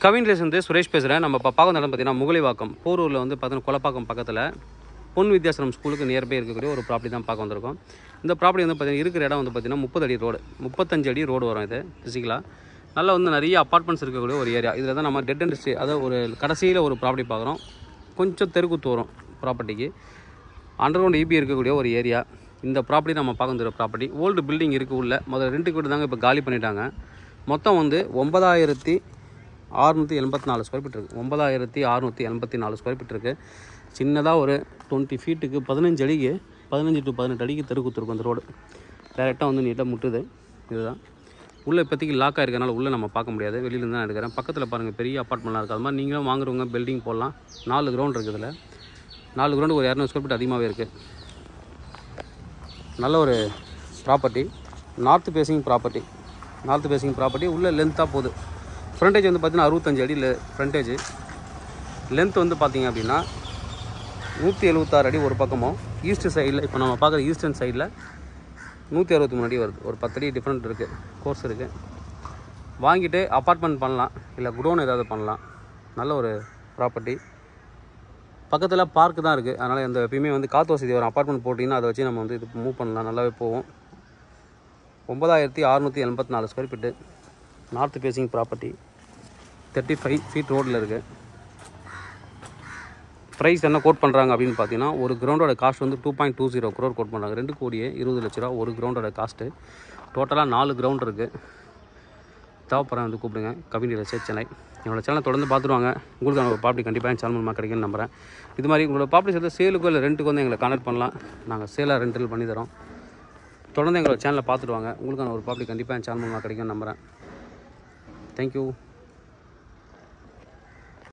Kavin race வந்து சுரேஷ் பேசுகிறேன். நம்ம இப்போ பார்க்க இடம் பார்த்தீங்கன்னா முகலிவாக்கம் போரூரில் வந்து பார்த்தீங்கன்னா கொலப்பாக்கம் பக்கத்தில் பொன் வித்யாசனம் ஸ்கூலுக்கு நியர்பை இருக்கக்கூடிய ஒரு ப்ராப்பர்ட்டி தான் பார்க்க வந்திருக்கோம். இந்த ப்ராப்பர்ட்டி வந்து பார்த்தீங்கன்னா இருக்கிற இடம் வந்து பார்த்தீங்கன்னா 30 அடி ரோடு, 35 அடி ரோடு வரும். இது ஃபிசிக்கலாக நல்லா வந்து நிறைய அப்பார்ட்மெண்ட்ஸ் இருக்கக்கூடிய ஒரு ஏரியா. இதில் தான் நம்ம டெட் அண்ட் ஸ்டே, அதாவது ஒரு கடைசியில் ஒரு ப்ராப்பர்ட்டி பார்க்குறோம். கொஞ்சம் தெருக்குத்து வரும் ப்ராப்பர்ட்டிக்கு. அண்டர் கிரவுண்ட் இபி இருக்கக்கூடிய ஒரு ஏரியா. இந்த ப்ராப்பர்ட்டி நம்ம பார்க்க வந்துடுற ப்ராப்பர்ட்டி ஓல்டு பில்டிங் இருக்குது உள்ள. முதல்ல ரெண்டுக்கு வீடு தாங்க இப்போ காலி பண்ணிட்டாங்க. மொத்தம் வந்து 9684 ஸ்கொயர் ஃபீட் இருக்குது. 9684 ஸ்கொயர் ஃபீட் இருக்குது. சின்னதாக ஒரு 20 ஃபீட்டுக்கு 15 அடிக்கு 15 to 18 அடிக்கு தெருக்குத்து இருக்கும். அந்த ரோடு டேரெக்டாக வந்து நீட்டாக முட்டுது. இதுதான் உள்ளே இப்போதைக்கு லாக்காக இருக்கிறனால உள்ளே நம்ம பார்க்க முடியாது, வெளியிலேருந்து தான் எடுக்கிறேன். பக்கத்தில் பாருங்கள் பெரிய அப்பார்ட்மெண்ட்லாம் இருக்குது. அது மாதிரி நீங்களும் வாங்குறவங்க பில்டிங் போடலாம். 4 கிரவுண்ட் இருக்குது. இதில் 4 கிரவுண்டு ஒரு 200 ஸ்கொயர் ஃபீட் அதிகமாகவே இருக்குது. நல்ல ஒரு ப்ராப்பர்ட்டி, நார்த் ஃபேஸிங் ப்ராப்பர்ட்டி. உள்ளே லென்த்தாக போகுது. ஃப்ரண்டேஜ் வந்து பார்த்திங்கன்னா 65 அடி ஃப்ரண்டேஜ். லென்த் வந்து பார்த்திங்க அப்படின்னா 176 அடி ஒரு பக்கமும். ஈஸ்ட் சைடில் இப்போ நம்ம பார்க்குற ஈஸ்டர்ன் சைடில் 163 அடி வருது. ஒரு 10 அடி டிஃப்ரெண்ட் இருக்குது, கோர்ஸ் இருக்குது. வாங்கிட்டு அப்பார்ட்மெண்ட் பண்ணலாம், இல்லை குடோன் ஏதாவது பண்ணலாம். நல்ல ஒரு ப்ராப்பர்ட்டி. பக்கத்தில் பார்க்கு தான் இருக்குது. அதனால் அந்த எப்பயுமே வந்து காற்று வசதி வரும். அப்பார்ட்மெண்ட் போட்டிங்கன்னா அதை வச்சு நம்ம வந்து இது மூவ் பண்ணலாம், நல்லாவே போகும். 9684 square feet, north facing property, 35 feet ரோட்டில் இருக்குது. ப்ரைஸ் என்ன கோட் பண்ணுறாங்க அப்படின்னு பார்த்தீங்கன்னா, ஒரு கிரவுண்டோட காஸ்ட் வந்து 2.20 crore கோட் பண்ணுறாங்க. 2,20 லட்ச ரூபா ஒரு கிரவுண்டோட காஸ்ட்டு. டோட்டலாக 4 கிரவுண்ட் இருக்குது. தேவைப்படுறேன் வந்து கூப்பிடுங்க. Kavin real estate Chennai. என்னோட சேனலை தொடர்ந்து பார்த்துருவாங்க. உங்களுக்கான ஒரு ப்ராப்பர்ட்டி கண்டிப்பாக என் சேனல் மூலமாக கிடைக்குன்னு நம்புகிறேன். இது மாதிரி உங்களோட ப்ராப்பர்ட்டி சேர்த்து சேலுக்கோ இல்லை ரெண்ட்டுக்கு வந்து எங்களை கான்டாக்ட் பண்ணலாம். நாங்கள் சேலாக ரெண்டல் பண்ணி தரோம். தொடர்ந்து எங்களோட சேனலை பார்த்துட்டு வாங்க. உங்களுக்கான ஒரு ப்ராப்பர்ட்டி கண்டிப்பாக என் சேனல் மூலமாக கிடைக்குன்னு நம்புகிறேன். தேங்க்யூ.